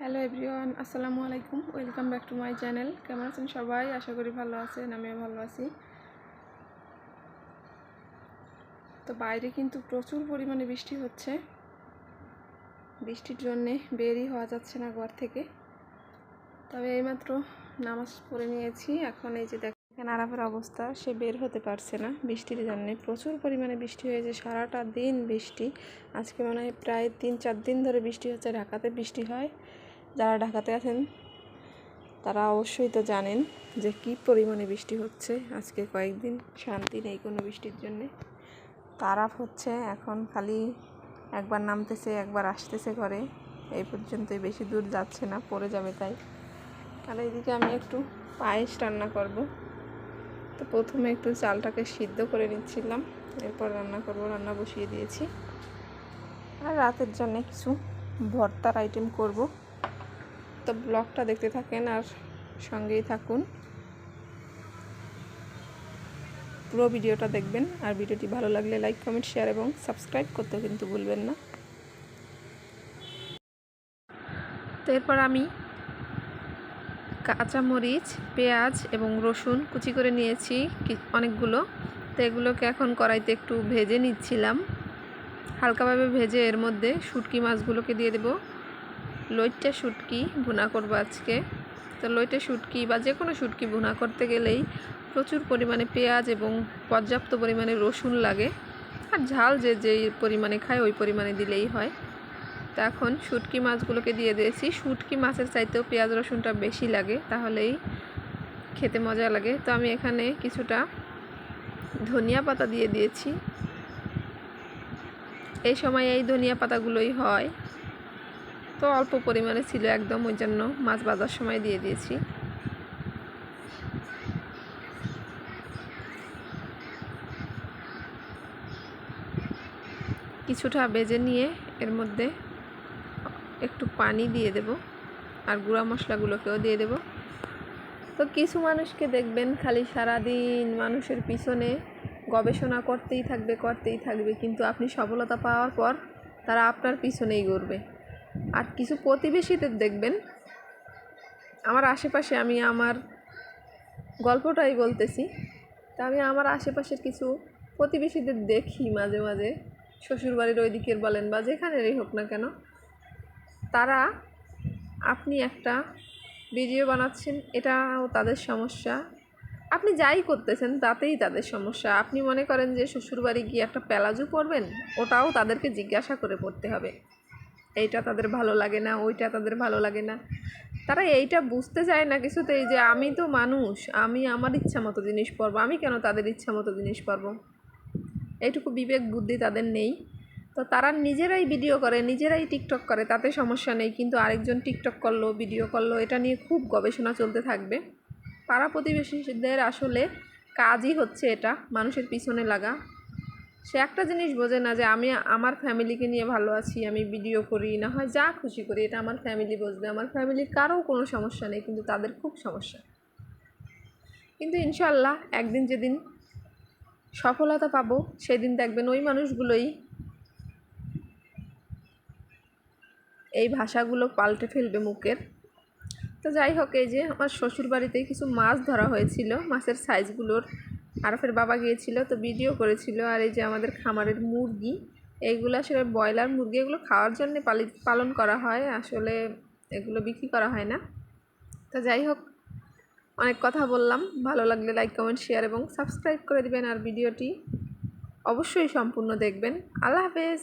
Hello everyone, আসসালামু আলাইকুম। Welcome back to my channel. কেমন আছেন সবাই? আশা করি ভালো আছেন, আমিও ভালো আছি। তো বাইরে কিন্তু প্রচুর পরিমাণে বৃষ্টি হচ্ছে। বৃষ্টির জন্যে বেরই হওয়া যাচ্ছে না ঘর থেকে। তবে এইমাত্র নামাজ পড়ে নিয়েছি। এখন এই যে দেখেন আরাফের অবস্থা, সে বের হতে পারছে না বৃষ্টির জন্যে। প্রচুর পরিমাণে বৃষ্টি হয়েছে, সারাটা দিন বৃষ্টি। আজকে মনে হয় প্রায় 3-4 দিন ধরে বৃষ্টি হচ্ছে। ঢাকাতে বৃষ্টি হয়, যারা ঢাকাতে আছেন তারা অবশ্যই তো জানেন যে কী পরিমাণে বৃষ্টি হচ্ছে। আজকে কয়েকদিন শান্তি নেই কোনো বৃষ্টির জন্যে। তারাফ হচ্ছে, এখন খালি একবার নামতেছে একবার আসতেছে ঘরে, এই পর্যন্তই, বেশি দূর যাচ্ছে না, পড়ে যাবে তাই। আর এইদিকে আমি একটু পায়েস রান্না করব। তো প্রথমে একটু চালটাকে সিদ্ধ করে নিচ্ছিলাম, এরপর রান্না করব। রান্না বসিয়ে দিয়েছি। আর রাতের জন্য কিছু ভর্তার আইটেম করব। তো ব্লগটা দেখতে থাকেন আর সঙ্গেই থাকুন, পুরো ভিডিওটা দেখবেন। আর ভিডিওটি ভালো লাগলে লাইক, কমেন্ট, শেয়ার এবং সাবস্ক্রাইব করতে কিন্তু ভুলবেন না। তো এরপর আমি কাঁচামরিচ, পেঁয়াজ এবং রসুন কুচি করে নিয়েছি অনেকগুলো। তো এগুলোকে এখন কড়াইতে একটু ভেজে নিচ্ছিলাম, হালকাভাবে ভেজে এর মধ্যে শুটকি মাছগুলোকে দিয়ে দেব। লইট্টা শুটকি ভুনা করবো আজকে। তো লইট্টা শুটকি বা যে কোনো শুটকি ভুনা করতে গেলেই প্রচুর পরিমাণে পেঁয়াজ এবং পর্যাপ্ত পরিমাণে রসুন লাগে। আর ঝাল যে যেই পরিমাণে খায় ওই পরিমাণে দিলেই হয়। তো এখন শুটকি মাছগুলোকে দিয়ে দিয়েছি। শুটকি মাছের চাইতেও পেঁয়াজ রসুনটা বেশি লাগে, তাহলেই খেতে মজা লাগে। তো আমি এখানে কিছুটা ধনিয়া পাতা দিয়ে দিয়েছি। এই সময় এই ধনিয়া পাতাগুলোই হয়, তো অল্প পরিমাণে ছিল একদম, ওই জন্য মাছ ভাজার সময় দিয়ে দিয়েছি। কিছুটা ভেজে নিয়ে এর মধ্যে একটু পানি দিয়ে দেব আর গুঁড়া মশলাগুলোকেও দিয়ে দেব। তো কিছু মানুষকে দেখবেন খালি সারাদিন মানুষের পিছনে গবেষণা করতেই থাকবে, কিন্তু আপনি সফলতা পাওয়ার পর তারা আপনার পিছনেই ঘুরবে। আর কিছু প্রতিবেশীদের দেখবেন, আমার আশেপাশে, আমি আমার গল্পটাই বলতেছি, তা আমি আমার আশেপাশের কিছু প্রতিবেশীদের দেখি মাঝে মাঝে, শ্বশুরবাড়ির ওই দিকের বলেন বা যেখানেরই হোক না কেন, তারা, আপনি একটা ভিডিও বানাচ্ছেন এটাও তাদের সমস্যা, আপনি যাই করতেছেন তাতেই তাদের সমস্যা। আপনি মনে করেন যে শ্বশুরবাড়ি গিয়ে একটা প্যালাজো পরবেন, ওটাও তাদেরকে জিজ্ঞাসা করে পড়তে হবে। এইটা তাদের ভালো লাগে না, ওইটা তাদের ভালো লাগে না। তারা এইটা বুঝতে চায় না কিছুতেই যে আমি তো মানুষ, আমি আমার ইচ্ছা মতো জিনিস পরবো, আমি কেন তাদের ইচ্ছা মতো জিনিস পরবো। এইটুকু বিবেক বুদ্ধি তাদের নেই। তো তারা নিজেরাই ভিডিও করে, নিজেরাই টিকটক করে, তাতে সমস্যা নেই, কিন্তু আরেকজন টিকটক করলো, ভিডিও করলো, এটা নিয়ে খুব গবেষণা চলতে থাকবে। পাড়া প্রতিবেশীদের আসলে কাজই হচ্ছে এটা, মানুষের পিছনে লাগা। সে একটা জিনিস বোঝে না যে আমি আমার ফ্যামিলিকে নিয়ে ভালো আছি, আমি ভিডিও করি, না হয় যা খুশি করি, এটা আমার ফ্যামিলি বুঝবে। আমার ফ্যামিলির কারও কোনো সমস্যা নেই, কিন্তু তাদের খুব সমস্যা। কিন্তু ইনশাল্লাহ একদিন যেদিন সফলতা পাবো, সেদিন দেখবেন ওই মানুষগুলোই এই ভাষাগুলো পাল্টে ফেলবে মুখের। তো যাই হোক, এই যে আমার শ্বশুর বাড়িতে কিছু মাছ ধরা হয়েছিল, মাছের সাইজগুলোর আরফের বাবা গিয়েছিল, তো ভিডিও করেছিল। আর এই যে আমাদের খামারের মুরগি, এইগুলো আসলে ব্রয়লার মুরগি, এগুলো খাওয়ার জন্য পালন করা হয়, আসলে এগুলো বিক্রি করা হয় না। তো যাই হোক, অনেক কথা বললাম। ভালো লাগলে লাইক, কমেন্ট, শেয়ার এবং সাবস্ক্রাইব করে দিবেন। আর ভিডিওটি অবশ্যই সম্পূর্ণ দেখবেন। আল্লাহ হাফেজ।